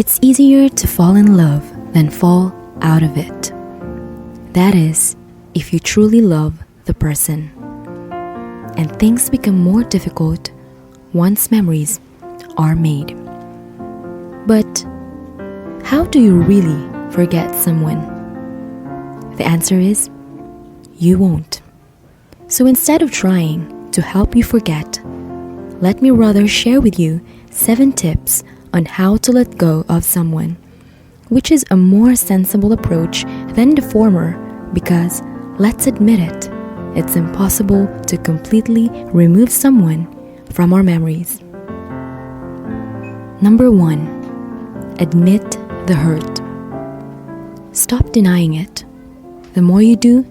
It's easier to fall in love than fall out of it. That is, if you truly love the person. And things become more difficult once memories are made. But how do you really forget someone? The answer is, you won't. So instead of trying to help you forget, let me rather share with you 7 tips on how to let go of someone, which is a more sensible approach than the former because, let's admit it, it's impossible to completely remove someone from our memories. Number 1. Admit the hurt. Stop denying it. The more you do,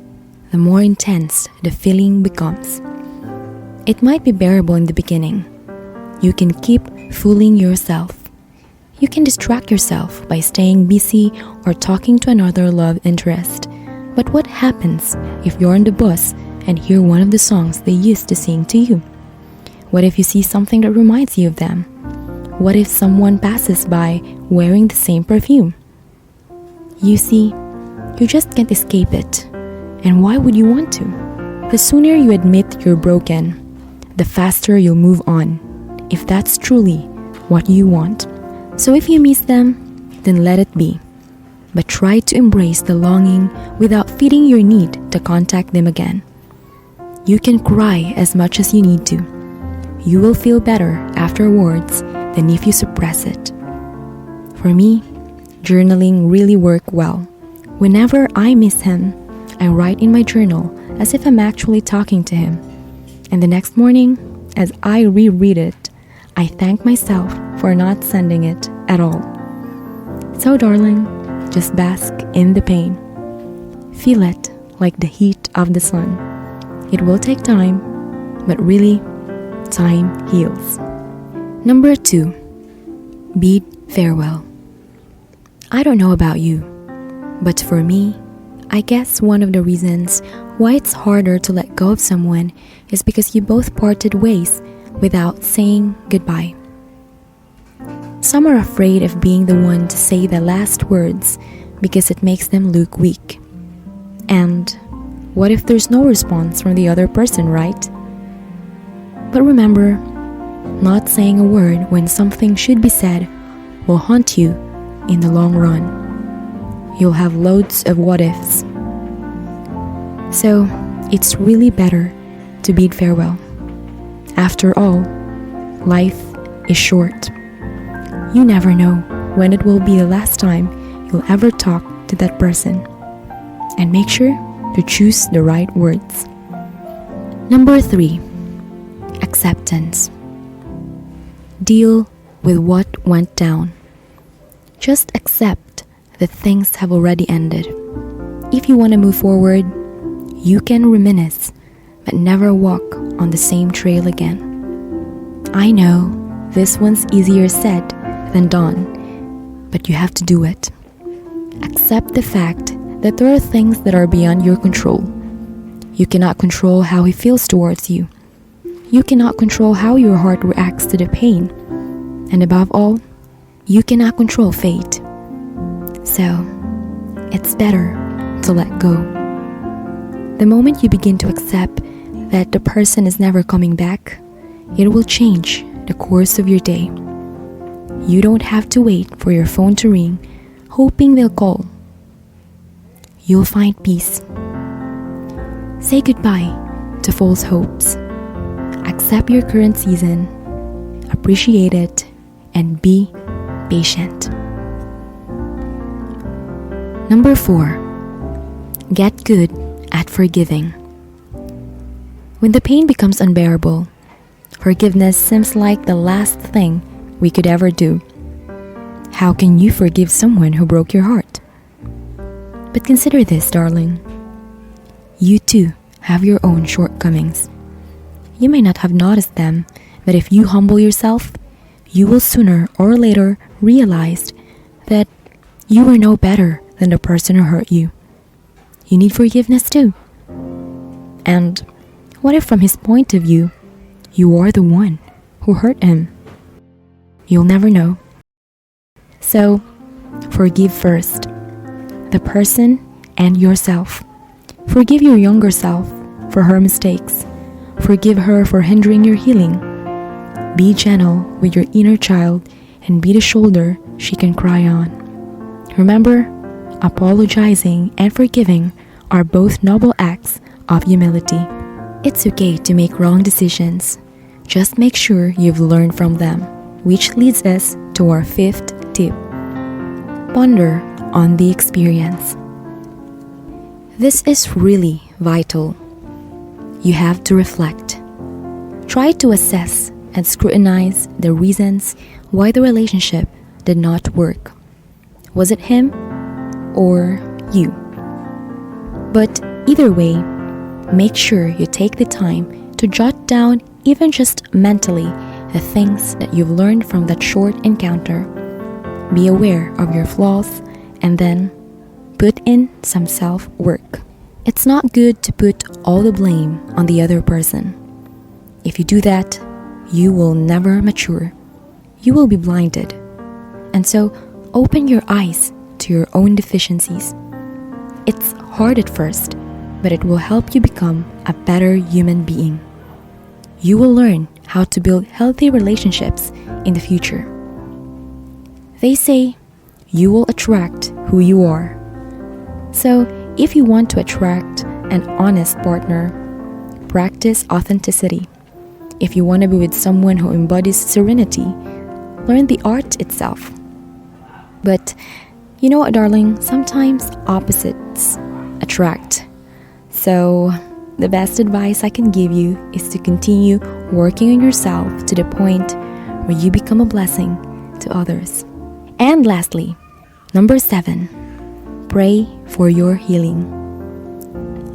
the more intense the feeling becomes. It might be bearable in the beginning. You can keep fooling yourself. You can distract yourself by staying busy or talking to another love interest. But what happens if you're on the bus and hear one of the songs they used to sing to you? What if you see something that reminds you of them? What if someone passes by wearing the same perfume? You see, you just can't escape it. And why would you want to? The sooner you admit you're broken, the faster you'll move on, if that's truly what you want. So if you miss them, then let it be. But try to embrace the longing without feeding your need to contact them again. You can cry as much as you need to. You will feel better afterwards than if you suppress it. For me, journaling really worked well. Whenever I miss him, I write in my journal as if I'm actually talking to him. And the next morning, as I reread it, I thank myself for not sending it at all. So darling, just bask in the pain. Feel it like the heat of the sun. It will take time, but really, time heals. Number 2. Bid farewell. I don't know about you, but for me, I guess one of the reasons why it's harder to let go of someone is because you both parted ways without saying goodbye. Some are afraid of being the one to say the last words because it makes them look weak. And what if there's no response from the other person, right? But remember, not saying a word when something should be said will haunt you in the long run. You'll have loads of what ifs. So, it's really better to bid farewell. After all, life is short. You never know when it will be the last time you'll ever talk to that person. And make sure to choose the right words. Number 3. Acceptance. Deal with what went down. Just accept that things have already ended. If you want to move forward, you can reminisce, but never walk on the same trail again. I know this one's easier said than done, but you have to do it. Accept the fact that there are things that are beyond your control. You cannot control how he feels towards you. You cannot control how your heart reacts to the pain. And above all, you cannot control fate. So, it's better to let go. The moment you begin to accept that the person is never coming back, it will change the course of your day. You don't have to wait for your phone to ring, hoping they'll call. You'll find peace. Say goodbye to false hopes. Accept your current season, appreciate it, and be patient. Number 4. Get good at forgiving. When the pain becomes unbearable, forgiveness seems like the last thing we could ever do. How can you forgive someone who broke your heart? But consider this, darling. You too have your own shortcomings. You may not have noticed them, but if you humble yourself, you will sooner or later realize that you were no better than the person who hurt you. You need forgiveness too. And what if from his point of view, you are the one who hurt him? You'll never know. So, forgive first the person and yourself. Forgive your younger self for her mistakes. Forgive her for hindering your healing. Be gentle with your inner child and be the shoulder she can cry on. Remember, apologizing and forgiving are both noble acts of humility. It's okay to make wrong decisions. Just make sure you've learned from them, which leads us to our fifth tip. Ponder on the experience. This is really vital. You have to reflect. Try to assess and scrutinize the reasons why the relationship did not work. Was it him or you? But either way, make sure you take the time to jot down, even just mentally, the things that you've learned from that short encounter. Be aware of your flaws and then put in some self-work. It's not good to put all the blame on the other person. If you do that, you will never mature. You will be blinded. And so, open your eyes to your own deficiencies. It's hard at first, but it will help you become a better human being. You will learn how to build healthy relationships in the future. They say you will attract who you are. So, if you want to attract an honest partner, practice authenticity. If you want to be with someone who embodies serenity, learn the art itself. But you know what, darling? Sometimes opposites attract. So, the best advice I can give you is to continue working on yourself to the point where you become a blessing to others. And lastly, number 7, pray for your healing.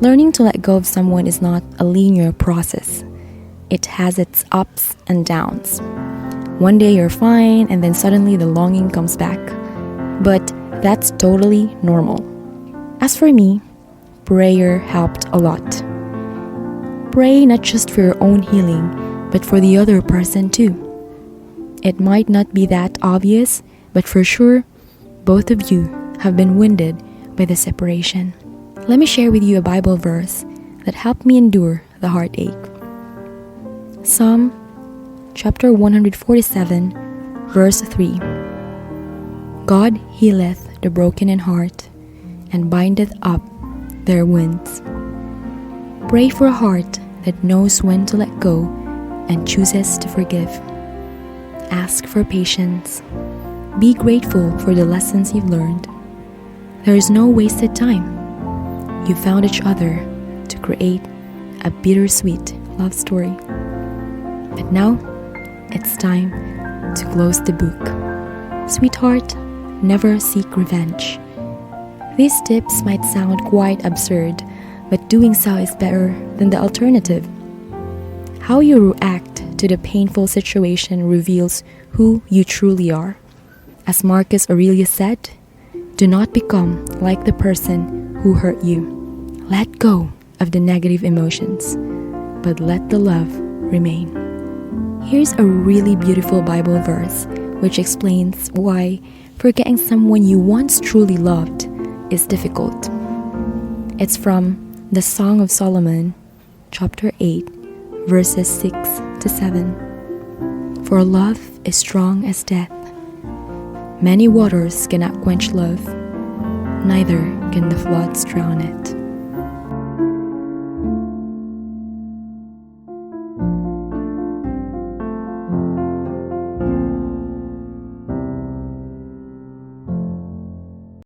Learning to let go of someone is not a linear process. It has its ups and downs. One day you're fine and then suddenly the longing comes back. But that's totally normal. As for me, prayer helped a lot. Pray not just for your own healing, but for the other person too. It might not be that obvious, but for sure, both of you have been wounded by the separation. Let me share with you a Bible verse that helped me endure the heartache. Psalm chapter 147, verse 3. God healeth the broken in heart, and bindeth up their wounds. Pray for a heart that knows when to let go and chooses to forgive. Ask for patience. Be grateful for the lessons you've learned. There is no wasted time. You found each other to create a bittersweet love story. But now, it's time to close the book. Sweetheart, never seek revenge. These tips might sound quite absurd, but doing so is better than the alternative. How you react to the painful situation reveals who you truly are. As Marcus Aurelius said, do not become like the person who hurt you. Let go of the negative emotions, but let the love remain. Here's a really beautiful Bible verse which explains why forgetting someone you once truly loved is difficult. It's from the Song of Solomon, chapter 8, verses 6 to 7. For love is strong as death. Many waters cannot quench love, neither can the floods drown it.